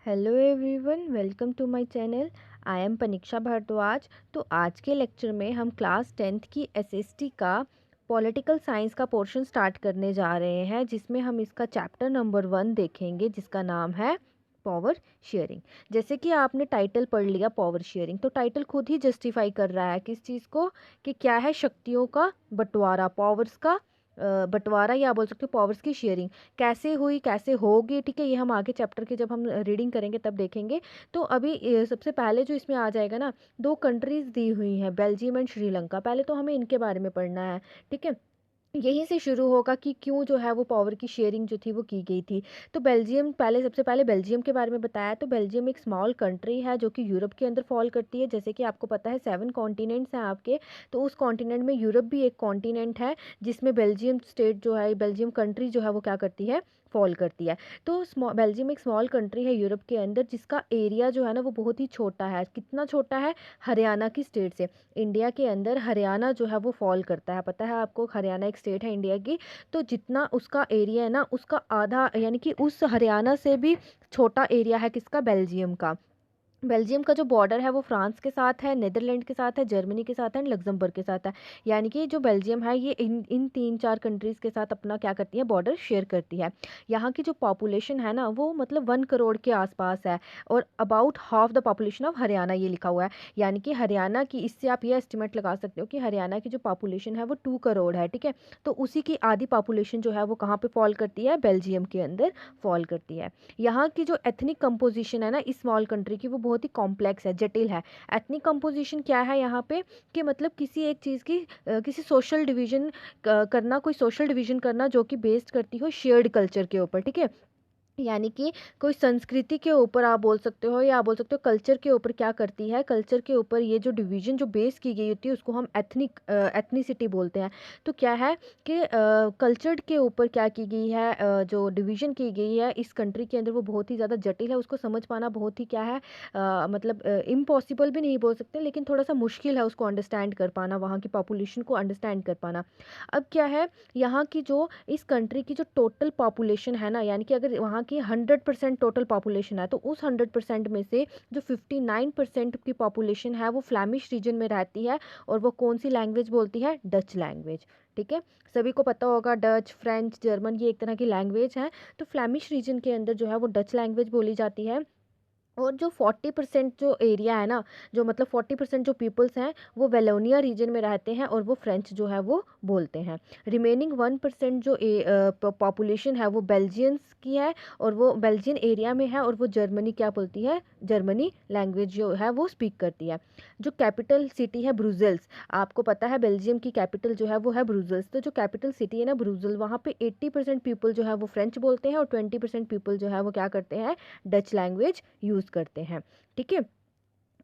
Hello everyone, welcome to my channel. I am Paniksha Bhardwaj. तो आज के लेक्चर में हम क्लास 10th की एसएसटी का पॉलिटिकल साइंस का पोर्शन स्टार्ट करने जा रहे हैं, जिसमें हम इसका चैप्टर नंबर 1 देखेंगे, जिसका नाम है पावर शेयरिंग। जैसे कि आपने टाइटल पढ़ लिया पावर शेयरिंग, तो टाइटल खुद ही जस्टिफाई कर रहा है किस चीज़ को, कि क्या है शक्तियों का बंटवारा, पावर्स का बंटवारा, या बोल सकते हो पावर्स की शेयरिंग कैसे हुई, कैसे होगी। ठीक है, ये हम आगे चैप्टर के जब हम रीडिंग करेंगे तब देखेंगे। तो अभी सबसे पहले जो इसमें आ जाएगा ना, दो कंट्रीज़ दी हुई हैं, बेल्जियम एंड श्रीलंका। पहले तो हमें इनके बारे में पढ़ना है। ठीक है, यहीं से शुरू होगा कि क्यों जो है वो पावर की शेयरिंग जो थी वो की गई थी। तो बेल्जियम, पहले सबसे पहले बेल्जियम के बारे में बताया। तो बेल्जियम एक स्मॉल कंट्री है जो कि यूरोप के अंदर फॉल करती है। जैसे कि आपको पता है 7 कॉन्टिनेंट्स हैं आपके, तो उस कॉन्टिनेंट में यूरोप भी एक कॉन्टिनेंट है, जिसमें बेल्जियम स्टेट जो है, बेल्जियम कंट्री जो है वो क्या करती है, फॉल करती है। तो बेल्जियम एक स्मॉल कंट्री है यूरोप के अंदर, जिसका एरिया जो है ना वो बहुत ही छोटा है। कितना छोटा है? हरियाणा की स्टेट से, इंडिया के अंदर हरियाणा जो है वो फॉल करता है। पता है आपको, हरियाणा एक स्टेट है इंडिया की। तो जितना उसका एरिया है ना, उसका आधा, यानी कि उस हरियाणा से भी छोटा एरिया है किसका, बेल्जियम का। बेल्जियम का जो बॉर्डर है वो फ्रांस के साथ है, नीदरलैंड के साथ है, जर्मनी के साथ है एंड लग्जमबर्ग के साथ है। यानी कि जो बेल्जियम है ये इन इन 3-4 कंट्रीज़ के साथ अपना क्या करती है, बॉर्डर शेयर करती है। यहाँ की जो पॉपुलेशन है ना वो मतलब 1 करोड़ के आसपास है, और about half the population of Haryana ये लिखा हुआ है। यानी कि हरियाणा की, इससे आप ये एस्टिमेट लगा सकते हो कि हरियाणा की जो पॉपुलेशन है वो 2 करोड़ है। ठीक है, तो उसी की आधी पॉपुलेशन जो है वो कहाँ पे फॉल करती है, बेल्जियम के अंदर फॉल करती है। यहाँ की जो एथनिक कंपोजिशन है ना इस स्मॉल कंट्री की, वो बहुत ही कॉम्प्लेक्स है, जटिल है। एथनिक कंपोजिशन क्या है यहाँ पे, कि मतलब किसी एक चीज़ की किसी सोशल डिवीजन करना, कोई सोशल डिवीजन करना जो कि बेस्ड करती हो शेयर्ड कल्चर के ऊपर। ठीक है, यानी कि कोई संस्कृति के ऊपर आप बोल सकते हो, या आप बोल सकते हो कल्चर के ऊपर क्या करती है, कल्चर के ऊपर ये जो डिवीजन जो बेस की गई होती है उसको हम एथनिसिटी बोलते हैं। तो क्या है कि कल्चर के ऊपर क्या की गई है, जो डिवीजन की गई है इस कंट्री के अंदर, वो बहुत ही ज़्यादा जटिल है। उसको समझ पाना बहुत ही क्या है, मतलब इम्पॉसिबल भी नहीं बोल सकते, लेकिन थोड़ा सा मुश्किल है उसको अंडरस्टैंड कर पाना, वहाँ की पॉपुलेशन को अंडरस्टैंड कर पाना। अब क्या है, यहाँ की जो इस कंट्री की जो टोटल पॉपुलेशन है ना, यानी कि अगर वहाँ की 100% टोटल पॉपुलेशन है, तो उस 100% में से जो 59% की पॉपुलेशन है वो फ्लैमिश रीजन में रहती है, और वो कौन सी लैंग्वेज बोलती है, डच लैंग्वेज। ठीक है, सभी को पता होगा डच, फ्रेंच, जर्मन ये एक तरह की लैंग्वेज है। तो फ्लैमिश रीजन के अंदर जो है वो डच लैंग्वेज बोली जाती है। और जो 40% जो एरिया है ना, जो मतलब 40% जो पीपल्स हैं वो वेलोनिया रीजन में रहते हैं, और वो फ्रेंच जो है वो बोलते हैं। रिमेनिंग 1% जो पॉपुलेशन है वो बेल्जियंस की है, और वो बेल्जियन एरिया में है, और वो जर्मनी क्या बोलती है, जर्मनी लैंग्वेज जो है वो स्पीक करती है। जो कैपिटल सिटी है ब्रुसेल्स, आपको पता है बेल्जियम की कैपिटल जो है वो है ब्रुसेल्स। तो जो कैपिटल सिटी है ना ब्रुसेल, वहाँ पे 80% पीपल जो है वो फ्रेंच बोलते हैं, और 20% पीपल जो है वो क्या करते हैं, डच लैंग्वेज यूज़ करते हैं। ठीक है,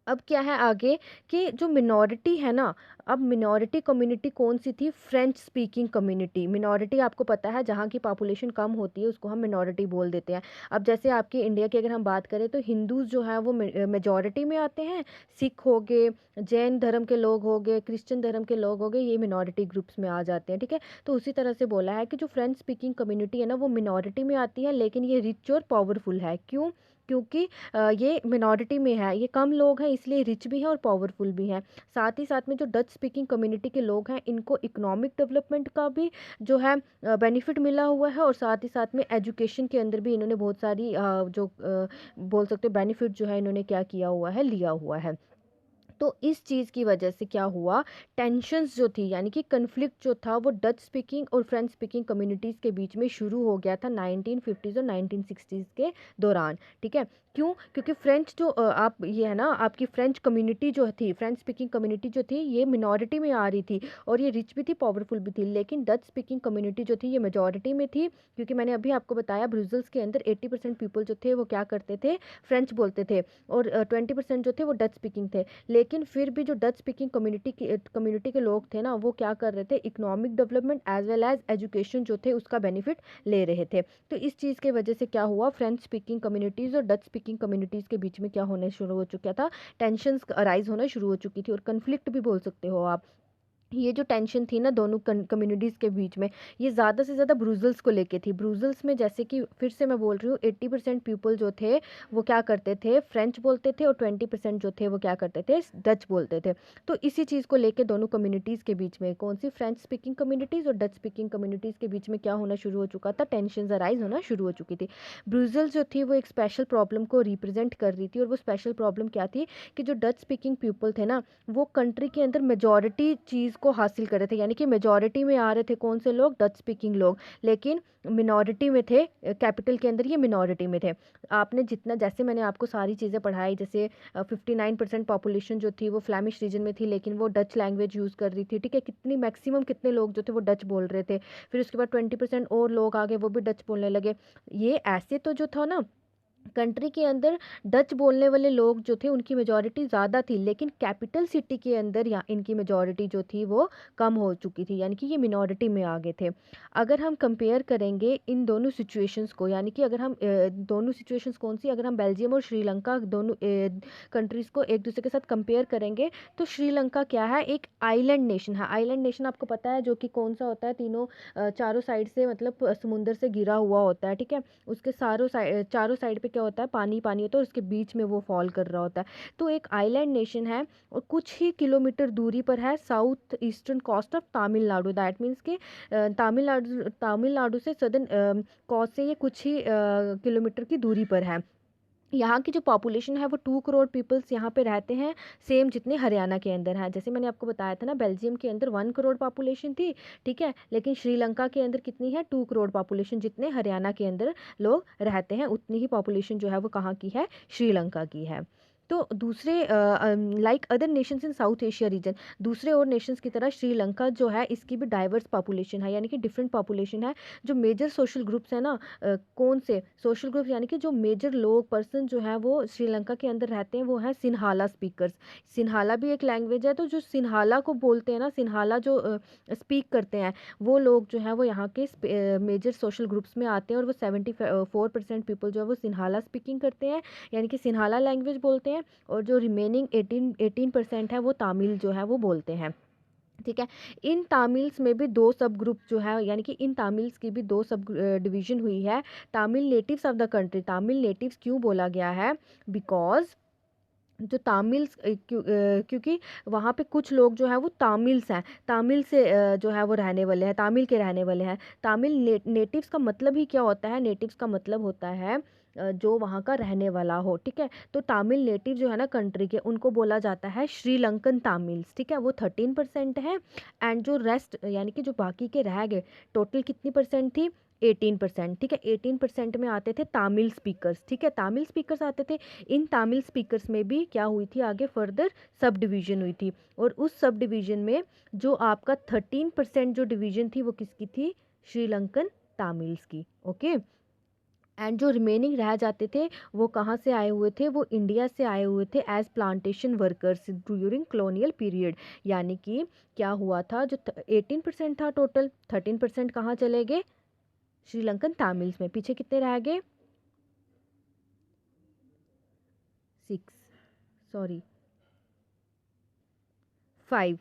अब क्या है आगे, कि जो मिनॉरिटी है ना, अब मिनॉरिटी कम्युनिटी कौन सी थी, फ्रेंच स्पीकिंग कम्युनिटी। मिनॉरिटी आपको पता है जहाँ की पॉपुलेशन कम होती है उसको हम मिनॉरिटी बोल देते हैं। अब जैसे आपकी इंडिया की अगर हम बात करें तो हिंदूज जो है वो मेजॉरिटी में आते हैं, सिख हो गए, जैन धर्म के लोग हो गए, क्रिश्चियन धर्म के लोग हो गए, ये मिनॉरिटी ग्रुप्स में आ जाते हैं। ठीक है, तो उसी तरह से बोला है कि जो फ्रेंच स्पीकिंग कम्युनिटी है ना वो मिनॉरिटी में आती है, लेकिन ये रिच और पावरफुल है। क्यों? क्योंकि ये मिनॉरिटी में है, ये कम लोग हैं, इसलिए रिच भी है और पावरफुल भी हैं। साथ ही साथ में जो डच स्पीकिंग कम्युनिटी के लोग हैं इनको इकोनॉमिक डेवलपमेंट का भी जो है बेनिफिट मिला हुआ है, और साथ ही साथ में एजुकेशन के अंदर भी इन्होंने बहुत सारी बोल सकते बेनिफिट जो है इन्होंने क्या किया हुआ है, लिया हुआ है। तो इस चीज़ की वजह से क्या हुआ, टेंशन्स जो थी, यानी कि कन्फ्लिक्ट जो था वो डच स्पीकिंग और फ्रेंच स्पीकिंग कम्युनिटीज़ के बीच में शुरू हो गया था 1950s और 1960s के दौरान। ठीक है, क्यों? क्योंकि फ्रेंच जो आप ये है ना, आपकी फ्रेंच कम्युनिटी जो थी, फ्रेंच स्पीकिंग कम्युनिटी जो थी ये मिनॉरिटी में आ रही थी, और ये रिच भी थी, पावरफुल भी थी। लेकिन डच स्पीकिंग कम्युनिटी जो थी ये मेजॉरिटी में थी, क्योंकि मैंने अभी आपको बताया ब्रुसेल्स के अंदर 80% पीपल जो थे वो क्या करते थे, फ्रेंच बोलते थे, और 20% जो थे वो डच स्पीकिंग थे। लेकिन फिर भी जो डच स्पीकिंग कम्युनिटी के लोग थे ना वो क्या कर रहे थे, economic development as well as education जो थे उसका बेनिफिट ले रहे थे। तो इस चीज़ के वजह से क्या हुआ, फ्रेंच स्पीकिंग कम्युनिटीज़ और डच स्पीकिंग कम्युनिटीज़ के बीच में क्या होने शुरू हो चुका था, टेंशन्स अराइज होना शुरू हो चुकी थी, और कन्फ्लिक्ट भी बोल सकते हो आप। ये जो टेंशन थी ना दोनों कम्युनिटीज़ के बीच में, ये ज़्यादा से ज़्यादा ब्रूज़ल्स को लेके थी। ब्रूज़ल्स में जैसे कि फिर से मैं बोल रही हूँ, 80% पीपल जो थे वो क्या करते थे, फ्रेंच बोलते थे, और 20% जो थे वो क्या करते थे, डच बोलते थे। तो इसी चीज़ को लेके दोनों कम्युनिटीज़ के बीच में, कौन सी, फ्रेंच स्पीकिंग कम्युनिटीज़ और डच स्पीकिंग कम्युनिटीज़ के बीच में क्या होना शुरू हो चुका था, टेंशन अराइज होना शुरू हो चुकी थी। ब्रूज़ल्स जो थी वो एक स्पेशल प्रॉब्लम को रिप्रेजेंट कर रही थी, और वो स्पेशल प्रॉब्लम क्या थी कि जो डच स्पीकिंग पीपल थे ना, वो कंट्री के अंदर मेजॉरिटी चीज़ को हासिल कर रहे थे, यानी कि मेजॉरिटी में आ रहे थे कौन से लोग, डच स्पीकिंग लोग, लेकिन मिनॉरिटी में थे, कैपिटल के अंदर ये मिनॉरिटी में थे। आपने जितना, जैसे मैंने आपको सारी चीज़ें पढ़ाई, जैसे 59% पॉपुलेशन जो थी वो फ्लैमिश रीजन में थी, लेकिन वो डच लैंग्वेज यूज़ कर रही थी, ठीक है, कितनी मैक्सिमम कितने लोग जो थे वो डच बोल रहे थे। फिर उसके बाद 20% और लोग आ गए, वो भी डच बोलने लगे। ये ऐसे तो जो था ना, कंट्री के अंदर डच बोलने वाले लोग जो थे उनकी मेजॉरिटी ज़्यादा थी, लेकिन कैपिटल सिटी के अंदर या इनकी मेजॉरिटी जो थी वो कम हो चुकी थी, यानी कि ये मिनॉरिटी में आ गए थे। अगर हम कंपेयर करेंगे इन दोनों सिचुएशंस को, यानी कि अगर हम दोनों सिचुएशंस कौन सी, अगर हम बेल्जियम और श्रीलंका दोनों कंट्रीज़ को एक दूसरे के साथ कंपेयर करेंगे, तो श्रीलंका क्या है, एक आइलैंड नेशन है। आइलैंड नेशन आपको पता है जो कि कौन सा होता है, तीनों चारों साइड से, मतलब समुंदर से घिरा हुआ होता है, ठीक है, उसके चारों साइड पे क्या होता है, पानी पानी होता है, और उसके बीच में वो फॉल कर रहा होता है। तो एक आइलैंड नेशन है, और कुछ ही किलोमीटर दूरी पर है south eastern coast of Tamil Nadu. That means कि तमिलनाडु से सदर्न कोस्ट से ये कुछ ही किलोमीटर की दूरी पर है। यहाँ की जो पॉपुलेशन है वो 2 करोड़ पीपल्स यहाँ पे रहते हैं, सेम जितने हरियाणा के अंदर हैं। जैसे मैंने आपको बताया था ना, बेल्जियम के अंदर 1 करोड़ पॉपुलेशन थी, ठीक है, लेकिन श्रीलंका के अंदर कितनी है, 2 करोड़ पॉपुलेशन, जितने हरियाणा के अंदर लोग रहते हैं उतनी ही पॉपुलेशन जो है वो कहाँ की है, श्रीलंका की है। तो दूसरे लाइक अदर नेशंस इन साउथ एशिया रीजन, दूसरे और नेशंस की तरह श्रीलंका जो है इसकी भी डाइवर्स पॉपुलेशन है, यानी कि डिफरेंट पॉपुलेशन है। जो मेजर सोशल ग्रुप्स हैं ना, कौन से सोशल ग्रुप, यानी कि जो मेजर लोग पर्सन जो है वो श्रीलंका के अंदर रहते हैं, वो है सिन्हाला स्पीकर्स। सिन्हाला भी एक लैंग्वेज है, तो जो सिन्हाला को बोलते हैं ना, सिन्हाला जो स्पीक करते हैं, वो लोग जो है वो यहाँ के मेजर सोशल ग्रुप्स में आते हैं, और वो 74% पीपल जो है वो सिन्हाला स्पीकिंग करते हैं, यानी कि सिन्हाला लैंग्वेज बोलते हैं। और जो रिमेनिंग 18% है वो तमिल जो है वो बोलते हैं, ठीक है। इन तामिल्स में भी दो सब ग्रुप जो है, यानी कि इन तामिल्स की भी दो सब डिवीजन हुई है। Tamil natives of the country, Tamil natives क्यों बोला गया है, बिकॉज जो तामिल्स क्योंकि वहाँ पे कुछ लोग जो है वो तामिल्स हैं, तामिल से जो है वो रहने वाले हैं, तामिल के रहने वाले हैं। तामिल नेटिव्स का मतलब ही क्या होता है, नेटिव्स का मतलब होता है जो वहाँ का रहने वाला हो, ठीक है। तो तामिल नेटिव जो है ना कंट्री के, उनको बोला जाता है श्रीलंकन तामिल्स, ठीक है, वो 13% है। एंड जो रेस्ट, यानी कि जो बाकी के रह गए, टोटल कितनी परसेंट थी, 18%, ठीक है। 18% में आते थे तामिल स्पीकर्स, ठीक है, तामिल स्पीकर्स आते थे। इन तामिल स्पीकर्स में भी क्या हुई थी, आगे फर्दर सब डिवीज़न हुई थी, और उस सब डिवीज़न में जो आपका 13% जो डिवीज़न थी वो किसकी थी, श्रीलंकन तामिल्स की, ओके। एंड जो रिमेनिंग रह जाते थे वो कहाँ से आए हुए थे, वो इंडिया से आए हुए थे as plantation workers during colonial period. यानी कि क्या हुआ था, जो 18% था टोटल, 13% कहाँ चले गए, श्रीलंकन तामिल्स में, पीछे कितने रह गए, 6, सॉरी 5,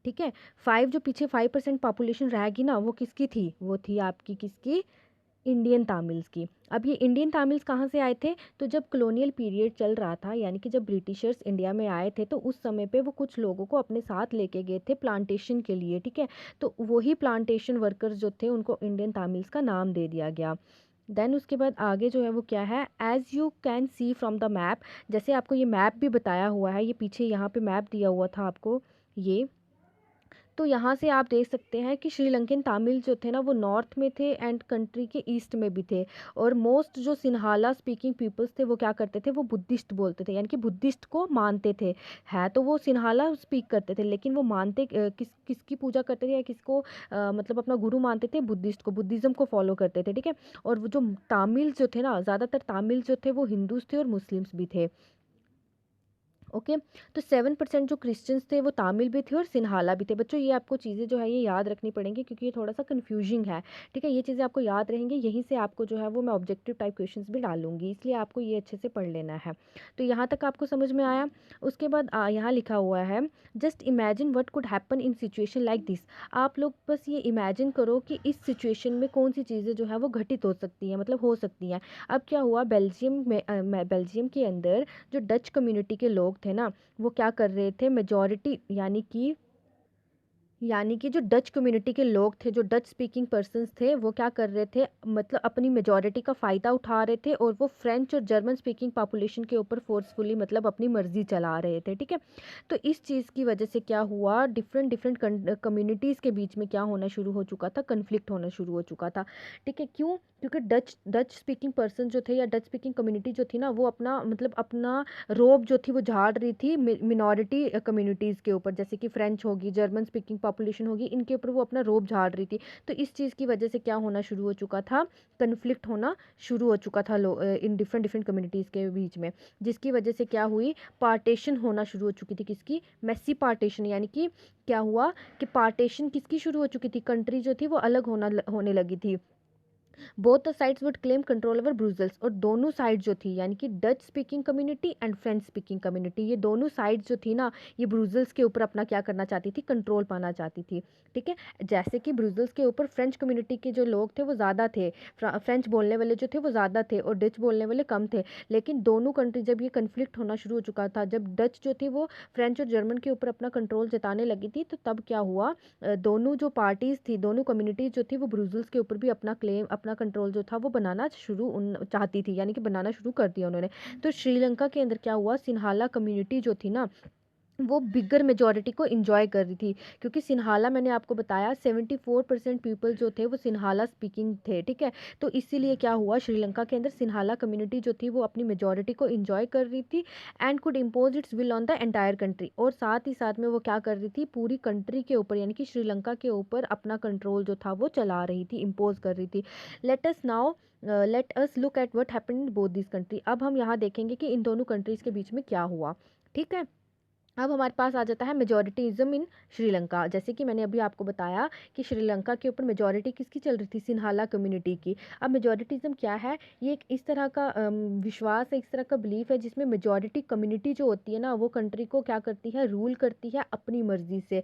ठीक है। 5, जो पीछे 5% पॉपुलेशन रहेगी ना, वो किसकी थी, वो थी आपकी किसकी, इंडियन तामिल्स की। अब ये इंडियन तामिल्स कहाँ से आए थे, तो जब कॉलोनियल पीरियड चल रहा था, यानी कि जब ब्रिटिशर्स इंडिया में आए थे, तो उस समय पे वो कुछ लोगों को अपने साथ लेके गए थे प्लांटेशन के लिए, ठीक है। तो वही प्लांटेशन वर्कर्स जो थे उनको इंडियन तामिल्स का नाम दे दिया गया। देन उसके बाद आगे जो है वो क्या है, as you can see from the map, जैसे आपको ये मैप भी बताया हुआ है, ये पीछे यहाँ पे मैप दिया हुआ था आपको ये, तो यहाँ से आप देख सकते हैं कि श्रीलंकन तामिल जो थे ना वो नॉर्थ में थे एंड कंट्री के ईस्ट में भी थे। और मोस्ट जो सिन्हाला स्पीकिंग पीपल्स थे वो क्या करते थे, वो बुद्धिस्ट बोलते थे, यानी कि बुद्धिस्ट को मानते थे। है तो वो सिन्हाला स्पीक करते थे, लेकिन वो मानते किसकी पूजा करते थे, या किसको मतलब अपना गुरु मानते थे, बुद्धिस्ट को, बुद्धिज़्म को फॉलो करते थे, ठीक है। और वो जो तामिल जो थे ना, ज़्यादातर तामिल जो थे वो हिंदूज थे और मुस्लिम्स भी थे, ओके। तो 7% जो क्रिश्चियंस थे वो तामिल भी थे और सिन्हाला भी थे। बच्चों ये आपको चीज़ें जो है ये याद रखनी पड़ेंगी, क्योंकि ये थोड़ा सा कन्फ्यूजिंग है। ठीक है, ये चीज़ें आपको याद रहेंगी, यहीं से आपको जो है वो मैं ऑब्जेक्टिव टाइप क्वेश्चंस भी डालूंगी, इसलिए आपको ये अच्छे से पढ़ लेना है। तो यहाँ तक आपको समझ में आया। उसके बाद यहाँ लिखा हुआ है, just imagine what could happen in situation like this. आप लोग बस ये इमेजिन करो कि इस सिचुएशन में कौन सी चीज़ें जो है वो घटित हो सकती हैं, मतलब हो सकती हैं। अब क्या हुआ, बेल्जियम में बेल्जियम के अंदर जो डच कम्युनिटी के लोग थे ना, वो क्या कर रहे थे, मेजॉरिटी यानी कि जो डच कम्युनिटी के लोग थे, जो डच स्पीकिंग पर्सन्स थे, वो क्या कर रहे थे, मतलब अपनी मेजॉरिटी का फ़ायदा उठा रहे थे और वो फ्रेंच और जर्मन स्पीकिंग पॉपुलेशन के ऊपर फोर्सफुली मतलब अपनी मर्जी चला रहे थे। ठीक है, तो इस चीज़ की वजह से क्या हुआ, डिफरेंट डिफरेंट कम्युनिटीज़ के बीच में क्या होना शुरू हो चुका था, कन्फ्लिक्ट होना शुरू हो चुका था। ठीक है, क्यों, क्योंकि डच डच स्पीकिंग पर्सन जो थे या डच स्पीकिंग कम्युनिटी जो थी ना, वो अपना मतलब अपना रोब जो थी वो झाड़ रही थी मिनॉरिटी कम्युनिटीज़ के ऊपर, जैसे कि फ्रेंच होगी, जर्मन स्पीकिंग पॉपुलेशन होगी, इनके ऊपर वो अपना रोब झाड़ रही थी। तो इस चीज़ की वजह से क्या होना शुरू हो चुका था, कन्फ्लिक्ट होना शुरू हो चुका था इन डिफरेंट डिफरेंट कम्युनिटीज़ के बीच में, जिसकी वजह से क्या हुई, पार्टीशन होना शुरू हो चुकी थी। किसकी, मेसी पार्टीशन, यानी कि क्या हुआ कि पार्टीशन किसकी शुरू हो चुकी थी, कंट्री जो थी वो अलग होने लगी थी। Both the sides would claim control over Brussels, और दोनों साइड जो थी, यानी कि Dutch speaking community and French speaking community, ये दोनों साइड्स जो थी ना, ये ब्रुसेल्स के ऊपर अपना क्या करना चाहती थी, कंट्रोल पाना चाहती थी। ठीक है, जैसे कि ब्रुसेल्स के ऊपर फ्रेंच कम्युनिटी के जो लोग थे वो ज़्यादा थे, फ्रेंच बोलने वाले जो थे वो ज़्यादा थे और डच बोलने वाले कम थे। लेकिन दोनों कंट्री जब ये कन्फ्लिक्ट होना शुरू हो चुका था, जब डच जो थी वो फ्रेंच और जर्मन के ऊपर अपना कंट्रोल जताने लगी थी, तो तब क्या हुआ, दोनों जो पार्टीज़ थी, दोनों कम्युनिटीज़ जो थी, वो ब्रुसेल्स के ऊपर भी अपना क्लेम, अपना कंट्रोल जो था वो बनाना शुरू उन चाहती थी, यानी कि बनाना शुरू कर दिया उन्होंने। तो श्रीलंका के अंदर क्या हुआ, सिन्हाला कम्युनिटी जो थी ना, वो बिगर मेजॉरिटी को इंजॉय कर रही थी, क्योंकि सिन्हाला, मैंने आपको बताया 74% पीपल जो थे वो सिन्हाला स्पीकिंग थे। ठीक है, तो इसीलिए क्या हुआ, श्रीलंका के अंदर सिन्हाला कम्युनिटी जो थी वो अपनी मेजॉरिटी को इंजॉय कर रही थी and could impose it's will on the entire country, और साथ ही साथ में वो क्या कर रही थी, पूरी कंट्री के ऊपर, यानी कि श्रीलंका के ऊपर अपना कंट्रोल जो था वो चला रही थी, इम्पोज कर रही थी। Let us look at what happened in both this country. अब हम यहाँ देखेंगे कि इन दोनों कंट्रीज़ के बीच में क्या हुआ। ठीक है, अब हमारे पास आ जाता है मेजॉरिटीज़म इन श्रीलंका। जैसे कि मैंने अभी आपको बताया कि श्रीलंका के ऊपर मेजॉरिटी किसकी चल रही थी, सिन्हाला कम्युनिटी की। अब मेजॉरिटीज़म क्या है, ये एक इस तरह का विश्वास है, इस तरह का बिलीफ है, जिसमें मेजॉरिटी कम्युनिटी जो होती है ना, वो कंट्री को क्या करती है, रूल करती है अपनी मर्जी से।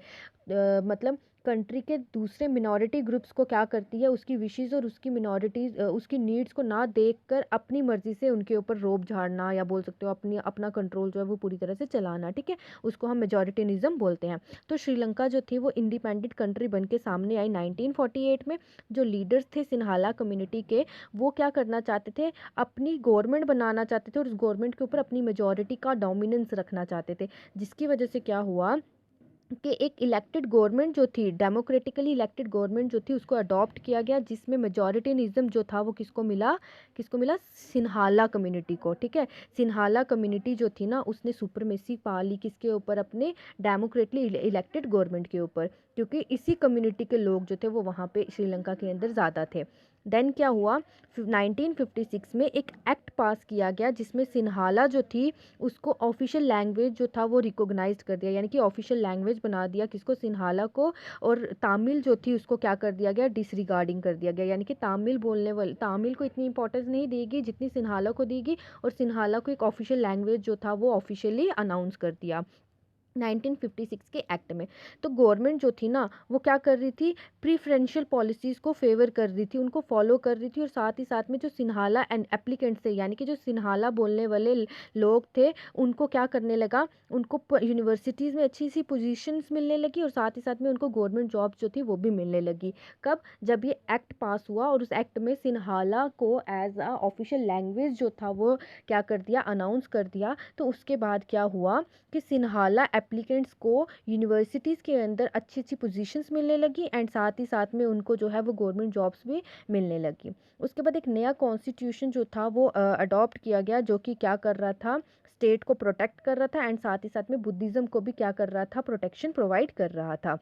मतलब कंट्री के दूसरे मिनॉरिटी ग्रुप्स को क्या करती है, उसकी विशेज़ और उसकी मिनॉरिटीज़, उसकी नीड्स को ना देखकर अपनी मर्जी से उनके ऊपर रोब झाड़ना, या बोल सकते हो अपनी अपना कंट्रोल जो है वो पूरी तरह से चलाना। ठीक है, उसको हम मेजॉरिटेनिज्म बोलते हैं। तो श्रीलंका जो थी वो इंडिपेंडेंट कंट्री बन के सामने आई 1948 में। जो लीडर्स थे सिन्हाला कम्युनिटी के, वो क्या करना चाहते थे, अपनी गवर्नमेंट बनाना चाहते थे और उस गवर्नमेंट के ऊपर अपनी मेजॉरिटी का डोमिनेंस रखना चाहते थे, जिसकी वजह से क्या हुआ कि एक इलेक्टेड गवर्नमेंट जो थी, डेमोक्रेटिकली इलेक्टेड गवर्नमेंट जो थी, उसको अडॉप्ट किया गया, जिसमें मेजॉरिटेनिज्म जो था वो किसको मिला, सिन्हाला कम्युनिटी को। ठीक है, सिन्हाला कम्युनिटी जो थी ना, उसने सुपरमेसी पा ली किसके ऊपर, अपने डेमोक्रेटली इलेक्टेड गवर्नमेंट के ऊपर, क्योंकि इसी कम्युनिटी के लोग जो थे वो वहाँ पे श्रीलंका के अंदर ज़्यादा थे। देन क्या हुआ, 1956 में एक एक्ट पास किया गया, जिसमें सिन्हाला जो थी उसको ऑफिशियल लैंग्वेज जो था वो रिकॉग्नाइज्ड कर दिया, यानी कि ऑफिशियल लैंग्वेज बना दिया किसको, सिन्हाला को। और तामिल जो थी उसको क्या कर दिया गया, डिसरिगार्डिंग कर दिया गया, यानी कि तामिल बोलने वाले, तामिल को इतनी इंपॉर्टेंस नहीं देगी जितनी सिन्हाला को देगी, और सिन्हाला को एक ऑफिशियल लैंग्वेज जो था वो ऑफिशियली अनाउंस कर दिया 1956 के एक्ट में। तो गवर्नमेंट जो थी ना, वो क्या कर रही थी, प्रीफरेंशियल पॉलिसीज़ को फेवर कर रही थी, उनको फॉलो कर रही थी, और साथ ही साथ में जो सिन्हाला एंड एप्लीकेंट्स थे, यानी कि जो सिन्हाला बोलने वाले लोग थे, उनको क्या करने लगा, उनको यूनिवर्सिटीज़ में अच्छी सी पोजीशंस मिलने लगी, और साथ ही साथ में उनको गवर्नमेंट जॉब जो थी वो भी मिलने लगी। कब, जब ये एक्ट पास हुआ और उस एक्ट में सिन्हाला को एज अ ऑफिशियल लैंग्वेज जो था वो क्या कर दिया, अनाउंस कर दिया। तो उसके बाद क्या हुआ कि सिन्हाला एप्लीकेंट्स को यूनिवर्सिटीज़ के अंदर अच्छी अच्छी पोजीशंस मिलने लगी, एंड साथ ही साथ में उनको जो है वो गवर्नमेंट जॉब्स भी मिलने लगी। उसके बाद एक नया कॉन्स्टिट्यूशन जो था वो अडॉप्ट किया गया, जो कि क्या कर रहा था, स्टेट को प्रोटेक्ट कर रहा था, एंड साथ ही साथ में बुद्धिज़्म को भी क्या कर रहा था, प्रोटेक्शन प्रोवाइड कर रहा था।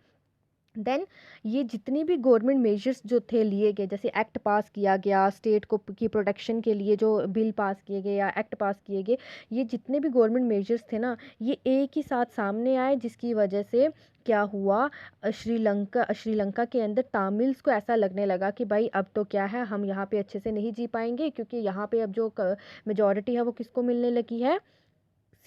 देन ये जितनी भी गवर्नमेंट मेजर्स जो थे लिए गए, जैसे एक्ट पास किया गया स्टेट को की प्रोटेक्शन के लिए, जो बिल पास किए गए या एक्ट पास किए गए, ये जितने भी गवर्नमेंट मेजर्स थे ना, ये एक ही साथ सामने आए, जिसकी वजह से क्या हुआ, श्रीलंका के अंदर तामिल्स को ऐसा लगने लगा कि भाई अब तो क्या है, हम यहाँ पे अच्छे से नहीं जी पाएंगे, क्योंकि यहाँ पे अब जो मेजोरिटी है वो किसको मिलने लगी है,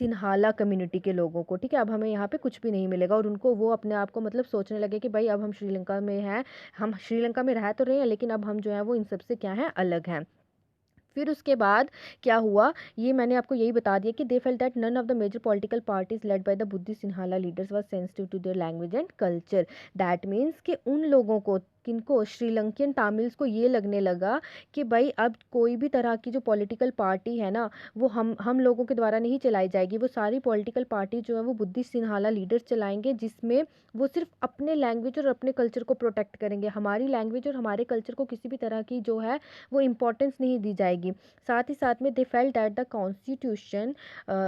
सिन्हाला कम्युनिटी के लोगों को। ठीक है, अब हमें यहाँ पे कुछ भी नहीं मिलेगा, और उनको वो अपने आप को मतलब सोचने लगे कि भाई अब हम श्रीलंका में हैं, हम श्रीलंका में रह तो रहे हैं लेकिन अब हम जो है वो इन सब से क्या है, अलग हैं। फिर उसके बाद क्या हुआ, ये मैंने आपको यही बता दिया कि they felt that none of the major political parties led by the Buddhist Sinhala leaders was sensitive to their language and culture. That means कि उन लोगों को, किनको, श्रीलंकन तामिल्स को ये लगने लगा कि भाई अब कोई भी तरह की जो पॉलिटिकल पार्टी है ना, वो हम लोगों के द्वारा नहीं चलाई जाएगी, वो सारी पॉलिटिकल पार्टी जो है वो बुद्धिस्ट सिन्हाला लीडर्स चलाएंगे, जिसमें वो सिर्फ अपने लैंग्वेज और अपने कल्चर को प्रोटेक्ट करेंगे, हमारी लैंग्वेज और हमारे कल्चर को किसी भी तरह की जो है वो इम्पोर्टेंस नहीं दी जाएगी। साथ ही साथ में दे फेल्ट दैट द कॉन्स्टिट्यूशन,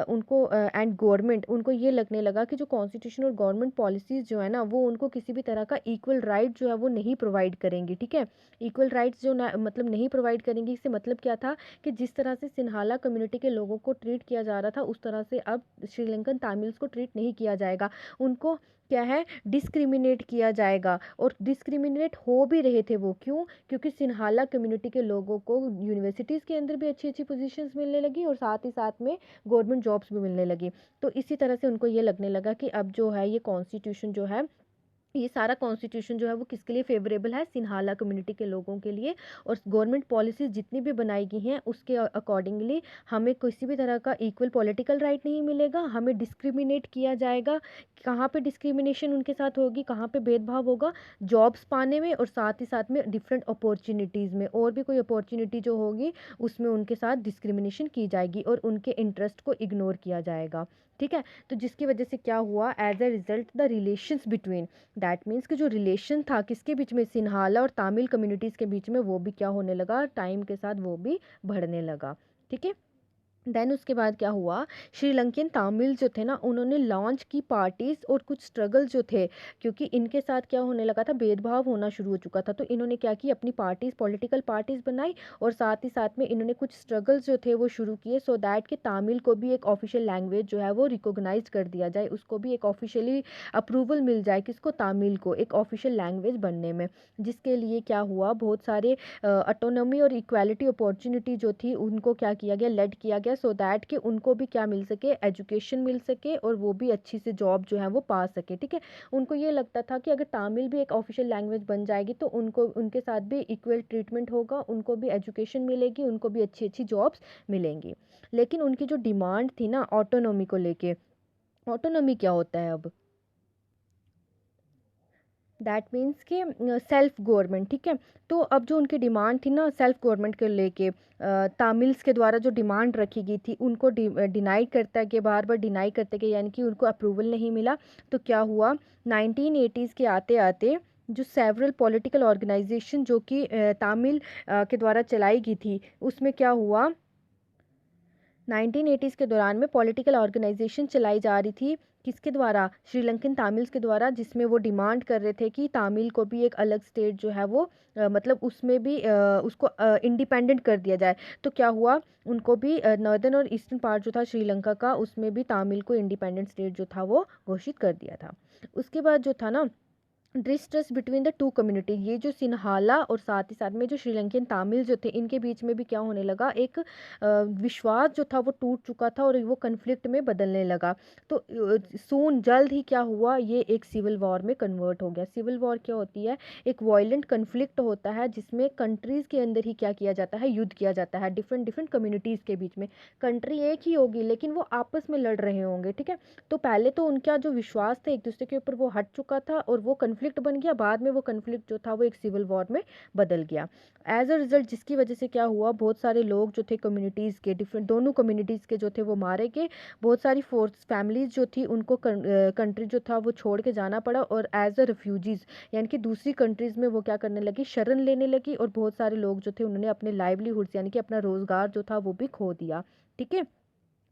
उनको एंड गवर्नमेंट, उनको ये लगने लगा कि जो कॉन्स्टिट्यूशन और गवर्नमेंट पॉलिसीज़ जो है ना, वो उनको किसी भी तरह का इक्वल राइट जो है वो नहीं प्रोवाइड करेंगी। ठीक है, इक्वल राइट्स जो ना मतलब नहीं प्रोवाइड करेंगी, इससे मतलब क्या था कि जिस तरह से सिन्हाला कम्युनिटी के लोगों को ट्रीट किया जा रहा था, उस तरह से अब श्रीलंकन तामिल्स को ट्रीट नहीं किया जाएगा, उनको क्या है, डिस्क्रिमिनेट किया जाएगा। और डिस्क्रिमिनेट हो भी रहे थे वो, क्यों, क्योंकि सिन्हाला कम्युनिटी के लोगों को यूनिवर्सिटीज़ के अंदर भी अच्छी अच्छी पोजीशंस मिलने लगी, और साथ ही साथ में गवर्नमेंट जॉब्स भी मिलने लगी। तो इसी तरह से उनको ये लगने लगा कि अब जो है ये कॉन्स्टिट्यूशन जो है, ये सारा कॉन्स्टिट्यूशन जो है वो किसके लिए फेवरेबल है, सिन्हाला कम्युनिटी के लोगों के लिए। और गवर्नमेंट पॉलिसीज़ जितनी भी बनाई गई हैं उसके अकॉर्डिंगली हमें किसी भी तरह का इक्वल पॉलिटिकल राइट नहीं मिलेगा, हमें डिस्क्रिमिनेट किया जाएगा। कहाँ पे डिस्क्रिमिनेशन उनके साथ होगी, कहाँ पे भेदभाव होगा, जॉब्स पाने में, और साथ ही साथ में डिफरेंट अपॉर्चुनिटीज़ में, और भी कोई अपॉर्चुनिटी जो होगी उसमें उनके साथ डिस्क्रिमिनेशन की जाएगी और उनके इंटरेस्ट को इग्नोर किया जाएगा। ठीक है, तो जिसकी वजह से क्या हुआ, as a result the relations between, that means कि जो रिलेशन था किसके बीच में, सिन्हाला और तामिल कम्युनिटीज़ के बीच में, वो भी क्या होने लगा, टाइम के साथ वो भी बढ़ने लगा। ठीक है, देन उसके बाद क्या हुआ, श्रीलंकन तामिल जो थे ना, उन्होंने लॉन्च की पार्टीज और कुछ स्ट्रगल जो थे, क्योंकि इनके साथ क्या होने लगा था, भेदभाव होना शुरू हो चुका था, तो इन्होंने क्या की, अपनी पार्टीज, पॉलिटिकल पार्टीज बनाई, और साथ ही साथ में इन्होंने कुछ स्ट्रगल्स जो थे वो शुरू किए, सो दैट कि तामिल को भी एक ऑफिशियल लैंग्वेज जो है वो रिकॉग्नाइज कर दिया जाए, उसको भी एक ऑफिशियली अप्रूवल मिल जाए, किसको, तामिल को, एक ऑफिशियल लैंग्वेज बनने में। जिसके लिए क्या हुआ, बहुत सारे ऑटोनॉमी और इक्वालिटी अपॉर्चुनिटी जो थी उनको क्या किया गया, लेड किया गया, सो दैट कि उनको भी क्या मिल सके, एजुकेशन मिल सके, और वो भी अच्छी से जॉब जो है वो पा सके। ठीक है, उनको ये लगता था कि अगर तामिल भी एक ऑफिशियल लैंग्वेज बन जाएगी तो उनको, उनके साथ भी इक्वल ट्रीटमेंट होगा, उनको भी एजुकेशन मिलेगी, उनको भी अच्छी अच्छी जॉब्स मिलेंगी। लेकिन उनकी जो डिमांड थी ना ऑटोनॉमी को लेके, ऑटोनॉमी क्या होता है अब, दैट मीन्स के सेल्फ गवर्नमेंट। ठीक है, तो अब जो उनकी डिमांड थी ना सेल्फ गवर्नमेंट को लेके, तामिल्स के द्वारा जो डिमांड रखी गई थी उनको डिनाई करता गया, बार बार डिनाई करते गए, यानी कि उनको अप्रूवल नहीं मिला। तो क्या हुआ, 1980s के आते आते जो सेवरल पॉलिटिकल ऑर्गेनाइजेशन जो कि तामिल के द्वारा चलाई गई थी, उसमें क्या हुआ, 1980s के दौरान में पॉलिटिकल ऑर्गेनाइजेशन चलाई जा रही थी, किसके द्वारा, श्रीलंकन तामिल्स के द्वारा, जिसमें वो डिमांड कर रहे थे कि तामिल को भी एक अलग स्टेट जो है वो मतलब उसमें भी उसको इंडिपेंडेंट कर दिया जाए। तो क्या हुआ, उनको भी नॉर्दर्न और ईस्टर्न पार्ट जो था श्रीलंका का, उसमें भी तामिल को इंडिपेंडेंट स्टेट जो था वो घोषित कर दिया था। उसके बाद जो था ना, distrust between the two community, ये जो सिन्हाला और साथ ही साथ में जो श्रीलंकन तामिल जो थे, इनके बीच में भी क्या होने लगा, एक विश्वास जो था वो टूट चुका था और वो कन्फ्लिक्ट में बदलने लगा। तो सून, जल्द ही क्या हुआ, ये एक सिविल वॉर में कन्वर्ट हो गया। सिविल वॉर क्या होती है, एक वायलेंट कन्फ्लिक्ट होता है जिसमें कंट्रीज़ के अंदर ही क्या किया जाता है, युद्ध किया जाता है, डिफरेंट डिफरेंट कम्युनिटीज़ के बीच में। कंट्री एक ही होगी लेकिन वो आपस में लड़ रहे होंगे। ठीक है, तो पहले तो उनका जो विश्वास था एक दूसरे के ऊपर वो हट चुका था और वो कन्फ्लिक्ट बन गया, बाद में वो कन्फ्लिक्ट जो था वो एक सिविल वॉर में बदल गया। एज अ रिजल्ट जिसकी वजह से क्या हुआ, बहुत सारे लोग जो थे कम्युनिटीज़ के, डिफरेंट दोनों कम्युनिटीज़ के जो थे वो मारे गए, बहुत सारी फोर्स फैमिलीज जो थी उनको कंट्री जो था वो छोड़ के जाना पड़ा, और एज अ रिफ्यूजीज़ यानी कि दूसरी कंट्रीज़ में वो क्या करने लगी, शरण लेने लगी, और बहुत सारे लोग जो थे उन्होंने अपने लाइवलीहुड्स यानी कि अपना रोज़गार जो था वो भी खो दिया। ठीक है,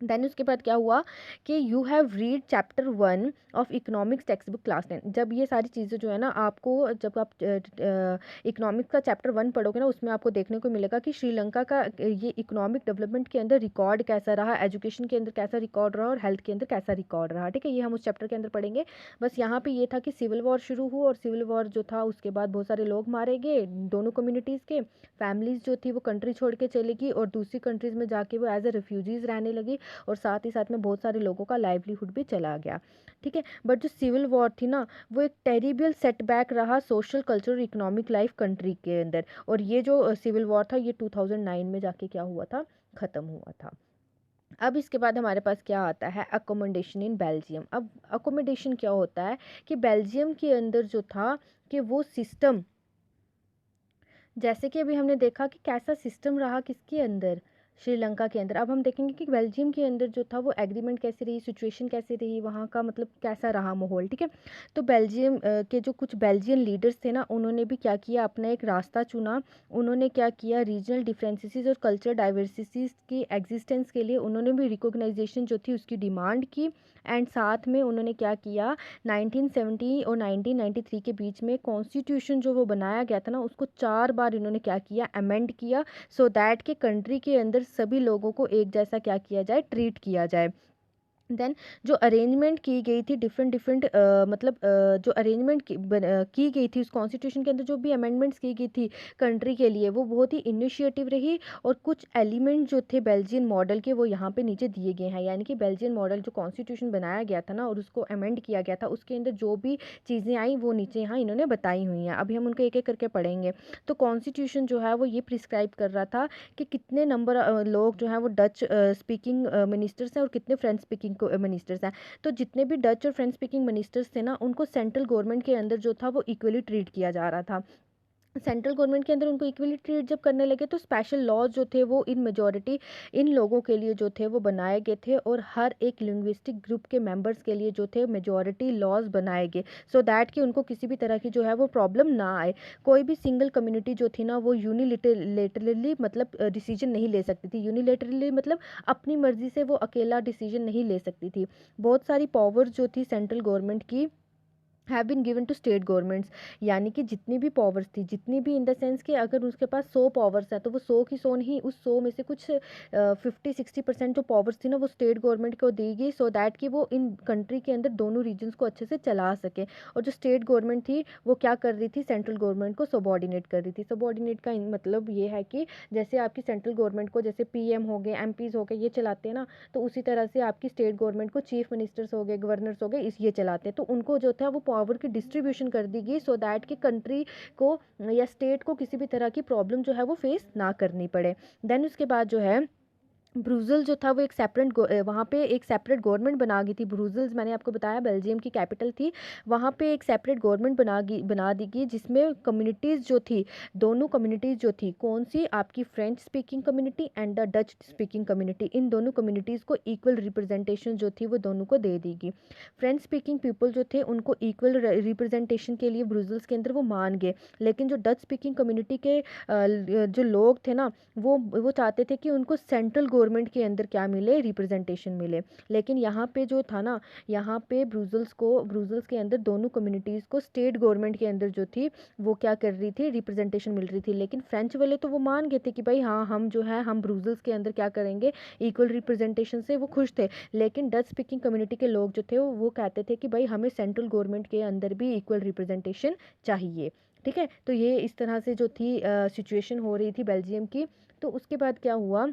देन उसके बाद क्या हुआ कि you have read chapter 1 of economics text book class 10। जब ये सारी चीज़ें जो है ना आपको, जब आप इकोनॉमिक्स का चैप्टर 1 पढ़ोगे ना, उसमें आपको देखने को मिलेगा कि श्रीलंका का ये इकोनॉमिक डेवलपमेंट के अंदर रिकॉर्ड कैसा रहा, एजुकेशन के अंदर कैसा रिकॉर्ड रहा और हेल्थ के अंदर कैसा रिकॉर्ड रहा। ठीक है, ये हम उस चैप्टर के अंदर पढ़ेंगे। बस यहाँ पे ये था कि सिविल वॉर शुरू हुआ, और सिविल वॉर जो था उसके बाद बहुत सारे लोग मारे गए दोनों कम्युनिटीज़ के। फैमिलीज़ जो थी वो कंट्री छोड़ के चली गई और दूसरी कंट्रीज़ में जाके वो एज ए रिफ्यूजीज़ रहने लगी, और साथ ही साथ में बहुत सारे लोगों का लाइवलीहुड भी चला गया। ठीक है, बट जो सिविल वॉर थी ना, वो एक टेरिबल सेटबैक रहा सोशल, कल्चर और इकोनॉमिक लाइफ कंट्री के अंदर। और ये जो सिविल वॉर था ये 2009 में जाके क्या हुआ था, ख़त्म हुआ था। अब इसके बाद हमारे पास क्या आता है, अकोमोडेशन इन बेल्जियम। अब अकोमोडेशन क्या होता है कि बेल्जियम के अंदर जो था कि वो सिस्टम, जैसे कि अभी हमने देखा कि कैसा सिस्टम रहा किसके अंदर, श्रीलंका के अंदर। अब हम देखेंगे कि बेल्जियम के अंदर जो था वो एग्रीमेंट कैसे रही, सिचुएशन कैसे रही, वहाँ का मतलब कैसा रहा माहौल। ठीक है, तो बेल्जियम के जो कुछ बेल्जियन लीडर्स थे ना, उन्होंने भी क्या किया, अपना एक रास्ता चुना। उन्होंने क्या किया, रीजनल डिफरेंसेस और कल्चर डाइवर्सिटीज़ की एग्जिस्टेंस के लिए उन्होंने भी रिकॉग्नाइजेशन जो थी उसकी डिमांड की। एंड साथ में उन्होंने क्या किया, 1970 और 1993 के बीच में कॉन्स्टिट्यूशन जो वो बनाया गया था ना, उसको 4 बार इन्होंने क्या किया, अमेंड किया, सो दैट के कंट्री के अंदर सभी लोगों को एक जैसा क्या किया जाए, ट्रीट किया जाए। देन जो अरेंजमेंट की गई थी डिफरेंट डिफरेंट मतलब जो अरेंजमेंट की गई थी उस कॉन्स्टिट्यूशन के अंदर, जो भी अमेंडमेंट्स की गई थी कंट्री के लिए, वो बहुत ही इनिशिएटिव रही। और कुछ एलिमेंट जो थे बेल्जियन मॉडल के वो यहाँ पे नीचे दिए गए हैं, यानी कि बेल्जियन मॉडल जो कॉन्स्टिट्यूशन बनाया गया था ना और उसको अमेंड किया गया था, उसके अंदर जो भी चीज़ें आई वो नीचे यहाँ इन्होंने बताई हुई हैं। अभी हम उनको एक एक करके पढ़ेंगे। तो कॉन्स्टिट्यूशन जो है वो ये प्रिस्क्राइब कर रहा था कि कितने नंबर लोग जो हैं वो डच स्पीकिंग मिनिस्टर्स हैं और कितने फ्रेंच स्पीकिंग मिनिस्टर्स हैं। तो जितने भी डच और फ्रेंच स्पीकिंग मिनिस्टर्स थे ना, उनको सेंट्रल गवर्नमेंट के अंदर जो था वो इक्वली ट्रीट किया जा रहा था। सेंट्रल गवर्नमेंट के अंदर उनको इक्वली ट्रीट जब करने लगे तो स्पेशल लॉज जो थे वो इन मेजॉरिटी इन लोगों के लिए जो थे वो बनाए गए थे, और हर एक लिंग्विस्टिक ग्रुप के मेंबर्स के लिए जो थे मेजॉरिटी लॉज बनाए गए, सो दैट कि उनको किसी भी तरह की जो है वो प्रॉब्लम ना आए। कोई भी सिंगल कम्युनिटी जो थी ना वो यूनिलेटरली मतलब डिसीजन नहीं ले सकती थी। यूनिलेटरली मतलब अपनी मर्जी से वो अकेला डिसीजन नहीं ले सकती थी। बहुत सारी पावर्स जो थी सेंट्रल गवर्नमेंट की have been given to state governments, यानी कि जितनी भी पावर्स थी, जितनी भी इन द सेंस कि अगर उसके पास 100 पावर्स है तो वो 100 की 100 नहीं, उस 100 में से कुछ 50-60% जो पावर्स थी ना वो स्टेट गवर्नमेंट को दी गई, सो दैट कि वो इन कंट्री के अंदर दोनों रीजन्स को अच्छे से चला सके। और जो स्टेट गवर्नमेंट थी वो क्या कर रही थी, सेंट्रल गवर्नमेंट को सबॉर्डिनेट कर रही थी। सबॉर्डिनेट का मतलब ये है कि जैसे आपकी सेंट्रल गवर्नमेंट को जैसे पीएम हो गए, एमपीज हो गए, ये चलाते हैं ना, तो उसी तरह से आपकी स्टेट गवर्नमेंट को चीफ मिनिस्टर्स हो गए, गवर्नर्स हो गए, इस ये चलाते हैं। तो उनको जो था वो पावर की डिस्ट्रीब्यूशन कर दी गई, सो दैट कि कंट्री को या स्टेट को किसी भी तरह की प्रॉब्लम जो है वो फेस ना करनी पड़े। देन उसके बाद जो है ब्रुसेल्स जो था वो एक सेपरेट वहाँ पे एक सेपरेट गवर्नमेंट बना गई थी। ब्रुसेल्स मैंने आपको बताया बेल्जियम की कैपिटल थी। वहाँ पे एक सेपरेट गवर्नमेंट बना दी गई, जिसमें कम्युनिटीज़ जो थी, दोनों कम्युनिटीज़ जो थी, कौन सी, आपकी French speaking community and the Dutch speaking community, इन दोनों कम्युनिटीज़ को इक्वल रिप्रेजेंटेशन जो थी वो दोनों को दे दी गई। फ्रेंच स्पीकिंग पीपल जो थे उनको इक्वल रिप्रेजेंटेशन के लिए ब्रुसेल्स के अंदर वो मान गए, लेकिन जो डच स्पीकिंग कम्युनिटी के जो लोग थे ना, वो चाहते थे कि उनको सेंट्रल गवर्नमेंट के अंदर क्या मिले, रिप्रेजेंटेशन मिले। लेकिन यहाँ पे जो था ना, यहाँ पे ब्रुसेल्स के अंदर दोनों कम्युनिटीज़ को स्टेट गवर्नमेंट के अंदर जो थी वो क्या कर रही थी, रिप्रेजेंटेशन मिल रही थी। लेकिन फ्रेंच वाले तो वो मान गए थे कि भाई हाँ, हम जो है हम ब्रुसेल्स के अंदर क्या करेंगे, इक्वल रिप्रेजेंटेशन से वो खुश थे। लेकिन डच स्पीकिंग कम्युनिटी के लोग जो थे वो कहते थे कि भाई हमें सेंट्रल गवर्नमेंट के अंदर भी इक्वल रिप्रेजेंटेशन चाहिए। ठीक है, तो ये इस तरह से जो थी सिचुएशन हो रही थी बेल्जियम की। तो उसके बाद क्या हुआ,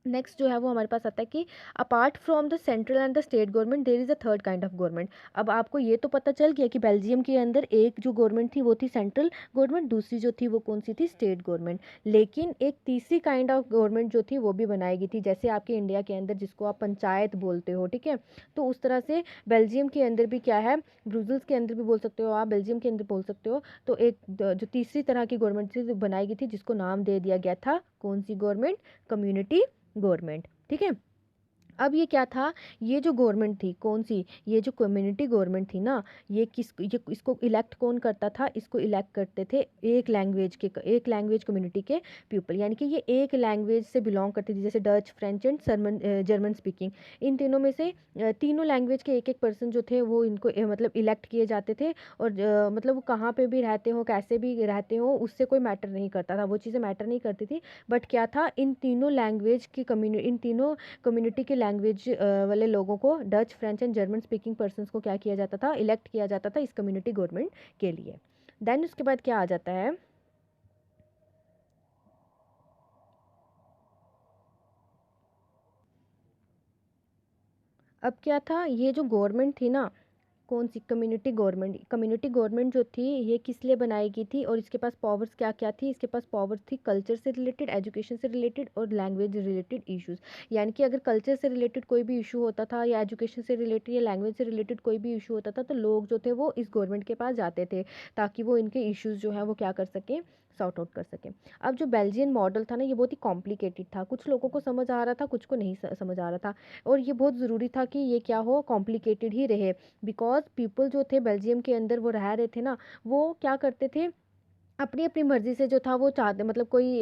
नेक्स्ट जो है वो हमारे पास आता है कि apart from the central and the state government there is a third kind of government. अब आपको ये तो पता चल गया कि बेल्जियम के अंदर एक जो गवर्नमेंट थी वो थी सेंट्रल गवर्नमेंट, दूसरी जो थी वो कौन सी थी, स्टेट गवर्नमेंट। लेकिन एक तीसरी काइंड ऑफ गवर्नमेंट जो थी वो भी बनाई गई थी, जैसे आपके इंडिया के अंदर जिसको आप पंचायत बोलते हो। ठीक है, तो उस तरह से बेल्जियम के अंदर भी क्या है, ब्रुसेल्स के अंदर भी बोल सकते हो आप, बेल्जियम के अंदर बोल सकते हो। तो एक जो तीसरी तरह की गवर्नमेंट थी जो बनाई गई थी, जिसको नाम दे दिया गया था कौन सी गवर्नमेंट, कम्युनिटी गवर्नमेंट। ठीक है, अब ये क्या था, ये जो गवर्नमेंट थी कौन सी, ये जो कम्युनिटी गवर्नमेंट थी ना, ये इसको इलेक्ट कौन करता था, इसको इलेक्ट करते थे एक लैंग्वेज कम्युनिटी के पीपल, यानी कि ये एक लैंग्वेज से बिलोंग करती थी, जैसे Dutch, French and German speaking. इन तीनों में से तीनों लैंग्वेज के एक एक पर्सन जो थे वो इनको मतलब इलेक्ट किए जाते थे। और मतलब वो कहाँ पे भी रहते हो, कैसे भी रहते हो, उससे कोई मैटर नहीं करता था, वो चीज़ें मैटर नहीं करती थी। बट क्या था, इन तीनों कम्युनिटी के लैंग्वेज वाले लोगों को, Dutch, French and German speaking persons को क्या किया जाता था, इलेक्ट किया जाता था इस कम्युनिटी गवर्नमेंट के लिए। देन उसके बाद क्या आ जाता है, अब क्या था, ये जो गवर्नमेंट थी ना, कौन सी कम्युनिटी गवर्नमेंट जो थी, ये किस लिए बनाई गई थी और इसके पास पावर्स क्या क्या थी, इसके पास पावर्स थी कल्चर से रिलेटेड, एजुकेशन से रिलेटेड और लैंग्वेज रिलेटेड इश्यूज। यानी कि अगर कल्चर से रिलेटेड कोई भी इशू होता था या एजुकेशन से रिलेटेड या लैंग्वेज से रिलेटेड कोई भी इशू होता था, तो लोग जो थे वो इस गवर्नमेंट के पास जाते थे, ताकि वो इनके इश्यूज जो है वो क्या कर सकें, सॉर्ट आउट कर सकें। अब जो बेल्जियन मॉडल था ना, ये बहुत ही कॉम्प्लिकेटेड था, कुछ लोगों को समझ आ रहा था, कुछ को नहीं समझ आ रहा था। और ये बहुत ज़रूरी था कि ये क्या हो, कॉम्प्लिकेटेड ही रहे, बिकॉज पीपल जो थे बेल्जियम के अंदर वो रह रहे थे ना, वो क्या करते थे, अपनी अपनी मर्जी से जो था वो चाहते, मतलब कोई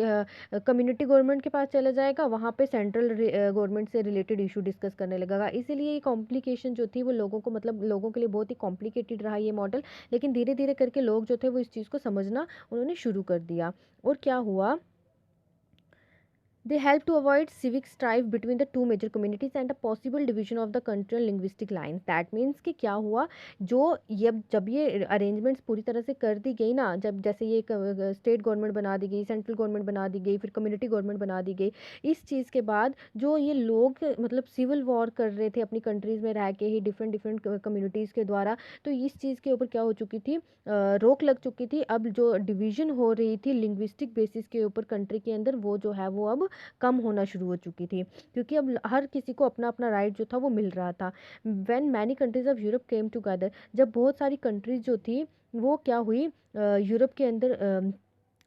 कम्युनिटी गवर्नमेंट के पास चला जाएगा, वहाँ पे सेंट्रल गवर्नमेंट से रिलेटेड इशू डिस्कस करने लगेगा। इसीलिए ये कॉम्प्लिकेशन जो थी वो लोगों को, मतलब लोगों के लिए बहुत ही कॉम्प्लिकेटेड रहा ये मॉडल। लेकिन धीरे धीरे करके लोग जो थे वो इस चीज़ को समझना उन्होंने शुरू कर दिया। और क्या हुआ, they help to avoid civic strife between the two major communities and a possible division of the country on linguistic lines. That means कि क्या हुआ, जो ये जब ये अरेंजमेंट्स पूरी तरह से कर दी गई ना, जब जैसे ये स्टेट गवर्नमेंट बना दी गई, सेंट्रल गवर्नमेंट बना दी गई, फिर कम्युनिटी गवर्नमेंट बना दी गई, इस चीज़ के बाद जो ये लोग मतलब सिविल वॉर कर रहे थे अपनी कंट्रीज़ में रह के ही, डिफरेंट डिफरेंट कम्युनिटीज़ के द्वारा, तो इस चीज़ के ऊपर क्या हो चुकी थी, रोक लग चुकी थी। अब जो डिवीज़न हो रही थी लिंग्विस्टिक बेसिस के ऊपर कंट्री के अंदर, वो जो है वो अब कम होना शुरू हो चुकी थी, क्योंकि अब हर किसी को अपना अपना राइट जो था वो मिल रहा था। When many countries of Europe came together, जब बहुत सारी कंट्रीज जो थी वो क्या हुई, यूरोप के अंदर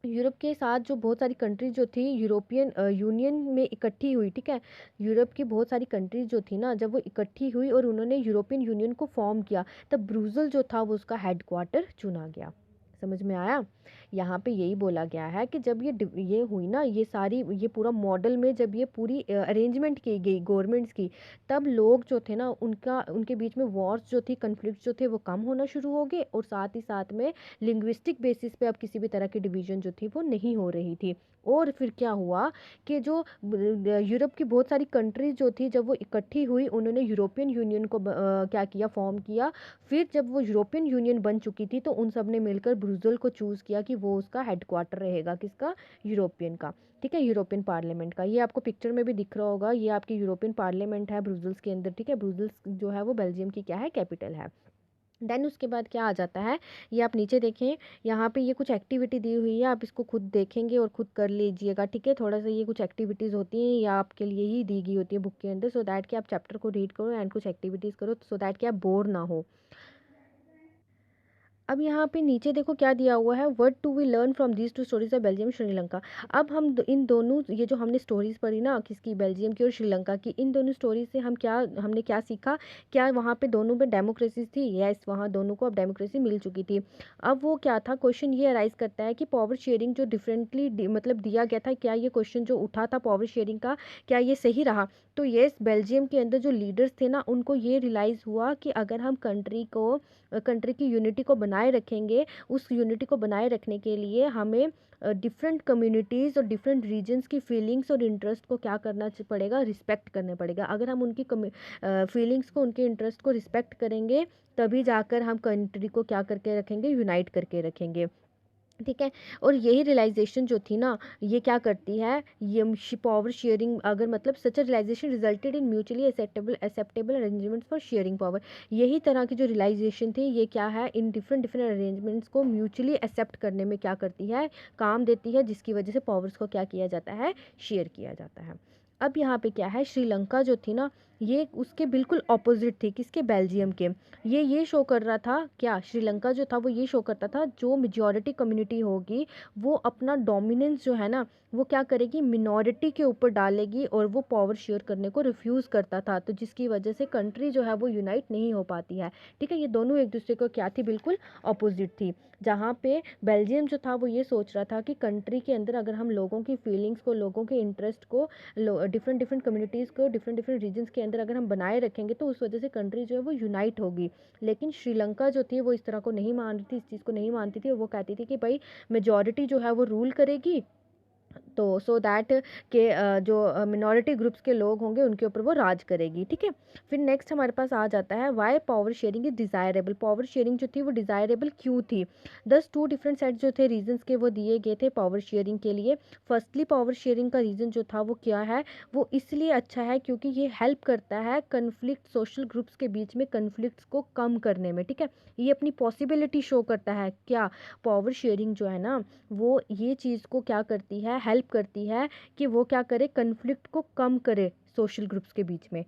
यूरोप के साथ जो बहुत सारी कंट्रीज जो थी यूरोपियन यूनियन में इकट्ठी हुई, ठीक है। यूरोप की बहुत सारी कंट्रीज जो थी ना, जब वो इकट्ठी हुई और उन्होंने यूरोपियन यूनियन को फॉर्म किया, तब ब्रुसेल जो था वो उसका हेडक्वार्टर चुना गया। समझ में आया, यहाँ पे यही बोला गया है कि जब ये हुई ना, ये पूरा मॉडल में जब ये पूरी अरेंजमेंट की गई गवर्नमेंट्स की, तब लोग जो थे ना, उनके बीच में वॉर्स जो थी, कन्फ्लिक्ट जो थे वो कम होना शुरू हो गए, और साथ ही साथ में लिंग्विस्टिक बेसिस पे अब किसी भी तरह की डिवीजन जो थी वो नहीं हो रही थी। और फिर क्या हुआ कि जो यूरोप की बहुत सारी कंट्रीज जो थी, जब वो इकट्ठी हुई, उन्होंने यूरोपियन यूनियन को क्या किया, फॉर्म किया। फिर जब वो यूरोपियन यूनियन बन चुकी थी, तो उन सब ने मिलकर ब्रुसेल को चूज़ किया कि वो उसका हेडक्वार्टर रहेगा, किसका, यूरोपियन का, ठीक है, यूरोपियन पार्लियामेंट का। ये आपको पिक्चर में भी दिख रहा होगा, ये आपकी यूरोपियन पार्लियामेंट है ब्रुसेल्स के अंदर, ठीक है। ब्रुसेल्स जो है वो बेल्जियम की क्या है, कैपिटल है। देन उसके बाद क्या आ जाता है, ये आप नीचे देखें, यहाँ पे ये कुछ एक्टिविटी दी हुई है, आप इसको खुद देखेंगे और खुद कर लीजिएगा, ठीक है। थोड़ा सा ये कुछ एक्टिविटीज़ होती हैं, ये आपके लिए ही दी गई होती है बुक के अंदर, सो दैट कि आप चैप्टर को रीड करो एंड कुछ एक्टिविटीज़ करो, सो दैट कि आप बोर ना हो। अब यहाँ पे नीचे देखो क्या दिया हुआ है, what do we learn from these two stories of Belgium Sri Lanka. अब हम इन दोनों, ये जो हमने स्टोरीज पढ़ी ना, किसकी, बेल्जियम की और श्रीलंका की, इन दोनों स्टोरीज से हमने क्या सीखा, क्या वहाँ पे दोनों में डेमोक्रेसी थी, यस, वहाँ दोनों को अब डेमोक्रेसी मिल चुकी थी। अब वो क्या था, क्वेश्चन ये अराइज करता है कि पावर शेयरिंग जो डिफरेंटली मतलब दिया गया था, क्या ये क्वेश्चन जो उठा था पावर शेयरिंग का, क्या ये सही रहा। तो यस, बेल्जियम के अंदर जो लीडर्स थे ना, उनको ये रियलाइज़ हुआ कि अगर हम कंट्री की यूनिटी को बनाए रखेंगे, उस यूनिटी को बनाए रखने के लिए हमें डिफरेंट कम्युनिटीज़ और डिफरेंट रीजन्स की फीलिंग्स और इंटरेस्ट को क्या करना पड़ेगा, रिस्पेक्ट करने पड़ेगा। अगर हम उनकी फीलिंग्स को, उनके इंटरेस्ट को रिस्पेक्ट करेंगे, तभी जाकर हम कंट्री को क्या करके रखेंगे, यूनाइट करके रखेंगे, ठीक है। और यही रियलाइजेशन जो थी ना, ये क्या करती है, ये पावर शेयरिंग, अगर मतलब such realization resulted in mutually acceptable arrangements for sharing power. यही तरह की जो रियलाइजेशन थी, ये क्या है, इन डिफरेंट डिफरेंट अरेंजमेंट्स को म्यूचुअली एक्सेप्ट करने में क्या करती है, काम देती है, जिसकी वजह से पावर्स को क्या किया जाता है, शेयर किया जाता है। अब यहाँ पे क्या है, श्रीलंका जो थी ना, ये उसके बिल्कुल ऑपोजिट थी, किसके, बेल्जियम के। ये शो कर रहा था, क्या, श्रीलंका जो था वो ये शो करता था, जो मेजॉरिटी कम्युनिटी होगी वो अपना डोमिनेंस जो है ना, वो क्या करेगी, मिनॉरिटी के ऊपर डालेगी और वो पावर शेयर करने को रिफ्यूज़ करता था, तो जिसकी वजह से कंट्री जो है वो यूनाइट नहीं हो पाती है। ठीक है, ये दोनों एक दूसरे को क्या थी, बिल्कुल अपोजिट थी। जहाँ पे बेल्जियम जो था वो ये सोच रहा था कि कंट्री के अंदर अगर हम लोगों की फीलिंग्स को, लोगों के इंटरेस्ट को, डिफरेंट डिफरेंट कम्युनिटीज़ को डिफरेंट डिफरेंट रीजन्स के अंदर अगर हम बनाए रखेंगे तो उस वजह से कंट्री जो है वो यूनाइट होगी। लेकिन श्रीलंका जो थी वो इस तरह को नहीं मान रही थी, इस चीज़ को नहीं मानती थी, और वो कहती थी कि भाई मेजॉरिटी जो है वो रूल करेगी, तो सो दैट के जो मिनॉरिटी ग्रुप्स के लोग होंगे उनके ऊपर वो राज करेगी। ठीक है, फिर नेक्स्ट हमारे पास आ जाता है why power sharing is desirable. Power sharing जो थी वो डिज़ायरेबल क्यों थी। 2 डिफरेंट सेट जो थे रीजंस के वो दिए गए थे पावर शेयरिंग के लिए। फर्स्टली पावर शेयरिंग का रीज़न जो था वो क्या है, वो इसलिए अच्छा है क्योंकि ये हेल्प करता है कन्फ्लिक्ट, सोशल ग्रुप्स के बीच में कन्फ्लिक्ट्स को कम करने में। ठीक है, ये अपनी पॉसिबिलिटी शो करता है। क्या, पावर शेयरिंग जो है ना वो ये चीज़ को क्या करती है, हेल्प करती है कि वो क्या करे, कन्फ्लिक्ट को कम करे सोशल ग्रुप्स के बीच में।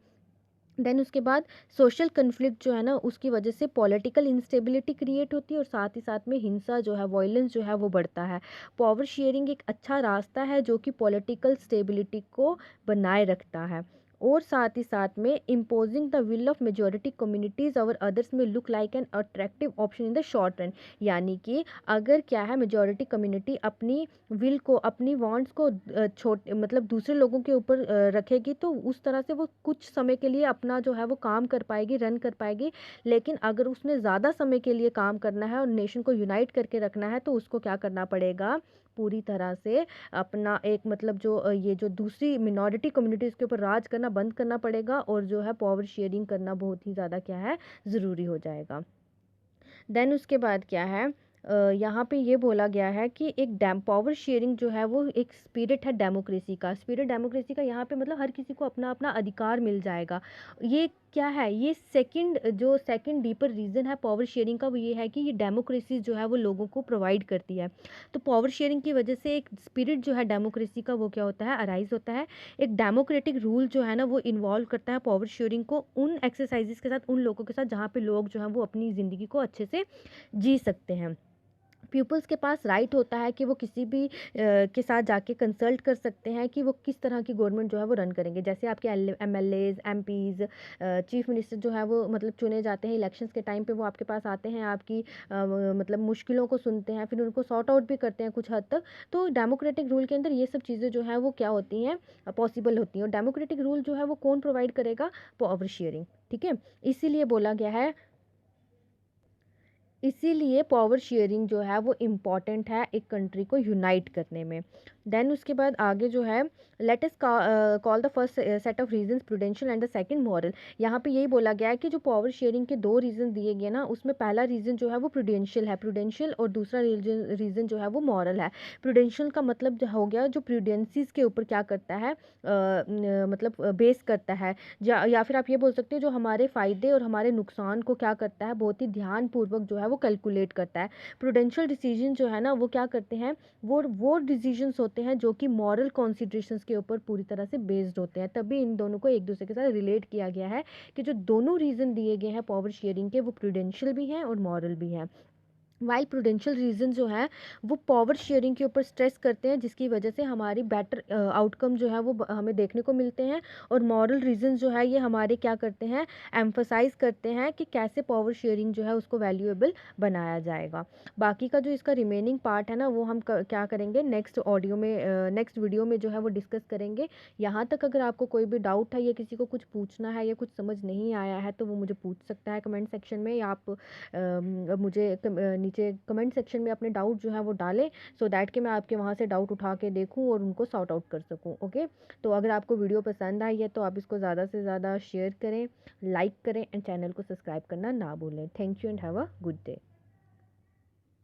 देन उसके बाद सोशल कन्फ्लिक्ट जो है ना उसकी वजह से पॉलिटिकल इंस्टेबिलिटी क्रिएट होती है, और साथ ही साथ में हिंसा जो है, वॉयलेंस जो है वो बढ़ता है। पावर शेयरिंग एक अच्छा रास्ता है जो कि पॉलिटिकल स्टेबिलिटी को बनाए रखता है, और साथ ही साथ में imposing the will of majority communities और अदर्स में look like an attractive option in the short run. यानी कि अगर क्या है, मेजॉरिटी कम्युनिटी अपनी विल को, अपनी वांट्स को छोटे मतलब दूसरे लोगों के ऊपर रखेगी, तो उस तरह से वो कुछ समय के लिए अपना जो है वो काम कर पाएगी, रन कर पाएगी। लेकिन अगर उसने ज़्यादा समय के लिए काम करना है और नेशन को यूनाइट करके रखना है, तो उसको क्या करना पड़ेगा, पूरी तरह से अपना एक मतलब जो ये जो दूसरी मिनॉरिटी कम्युनिटीज़ के ऊपर राज करना बंद करना पड़ेगा, और जो है पावर शेयरिंग करना बहुत ही ज़्यादा क्या है, ज़रूरी हो जाएगा। देन उसके बाद क्या है, यहाँ पे ये बोला गया है कि एक डैम पावर शेयरिंग जो है वो एक स्पिरिट है डेमोक्रेसी का। स्पिरिट डेमोक्रेसी का यहाँ पे मतलब हर किसी को अपना अपना अधिकार मिल जाएगा। ये क्या है, ये सेकंड डीपर रीज़न है पावर शेयरिंग का, वो ये है कि ये डेमोक्रेसी जो है वो लोगों को प्रोवाइड करती है। तो पावर शेयरिंग की वजह से एक स्पिरिट जो है डेमोक्रेसी का वो क्या होता है, अराइज होता है। एक डेमोक्रेटिक रूल जो है ना वो इन्वॉल्व करता है पावर शेयरिंग को उन एक्सरसाइजेस के साथ, उन लोगों के साथ जहाँ पे लोग जो हैं वो अपनी ज़िंदगी को अच्छे से जी सकते हैं। पीपल्स के पास राइट होता है कि वो किसी भी के साथ जाके कंसल्ट कर सकते हैं कि वो किस तरह की गवर्नमेंट जो है वो रन करेंगे। जैसे आपके एमएलएज, एमपीज़, चीफ मिनिस्टर जो है वो मतलब चुने जाते हैं इलेक्शंस के टाइम पे, वो आपके पास आते हैं, आपकी मतलब मुश्किलों को सुनते हैं, फिर उनको सॉर्ट आउट भी करते हैं कुछ हद तक। तो डेमोक्रेटिक रूल के अंदर ये सब चीज़ें जो है वो क्या होती हैं, पॉसिबल होती हैं। और डेमोक्रेटिक रूल जो है वो कौन प्रोवाइड करेगा, पावर शेयरिंग। ठीक है, इसीलिए बोला गया है, इसीलिए पावर शेयरिंग जो है वो इम्पॉर्टेंट है एक कंट्री को यूनाइट करने में। देन उसके बाद आगे जो है, let us call the first set of reasons prudential and the second moral. यहाँ पे यही बोला गया है कि जो पावर शेयरिंग के 2 रीजन दिए गए ना, उसमें पहला रीजन जो है वो प्रूडेंशियल है, प्रूडेंशियल, और दूसरा रीजन जो है वो मॉरल है। प्रूडेंशियल का मतलब जो हो गया, जो प्रूडेंसीज के ऊपर क्या करता है, मतलब बेस करता है, या फिर आप ये बोल सकते हो जो हमारे फ़ायदे और हमारे नुकसान को क्या करता है, बहुत ही ध्यानपूर्वक जो है वो कैलकुलेट करता है। प्रूडेंशियल डिसीजन जो है ना वो क्या करते हैं, वो डिसीजंस होते हैं जो कि मॉरल कॉन्सिडरेशंस के ऊपर पूरी तरह से बेस्ड होते हैं। तभी इन दोनों को एक दूसरे के साथ रिलेट किया गया है कि जो दोनों रीज़न दिए गए हैं पावर शेयरिंग के, वो प्रूडेंशियल भी हैं और मॉरल भी हैं। वाइल प्रूडेंशियल रीजन जो है वो पावर शेयरिंग के ऊपर स्ट्रेस करते हैं, जिसकी वजह से हमारी बेटर आउटकम जो है वो हमें देखने को मिलते हैं। और मॉरल रीजन जो है ये हमारे क्या करते हैं, एम्फसाइज करते हैं कि कैसे पावर शेयरिंग जो है उसको वैल्यूएबल बनाया जाएगा। बाकी का जो इसका रिमेनिंग पार्ट है ना वो हम क्या करेंगे, नेक्स्ट ऑडियो में, नेक्स्ट वीडियो में जो है वो डिस्कस करेंगे। यहाँ तक अगर आपको कोई भी डाउट है या किसी को कुछ पूछना है या कुछ समझ नहीं आया है तो वो मुझे पूछ सकता है कमेंट सेक्शन में, या आप मुझे नीचे कमेंट सेक्शन में अपने डाउट जो है वो डालें, सो दैट कि मैं आपके वहाँ से डाउट उठा के देखूँ और उनको सॉर्ट आउट कर सकूँ। ओके, तो अगर आपको वीडियो पसंद आई है तो आप इसको ज़्यादा से ज़्यादा शेयर करें, लाइक करें, एंड चैनल को सब्सक्राइब करना ना भूलें। Thank you and have a good day.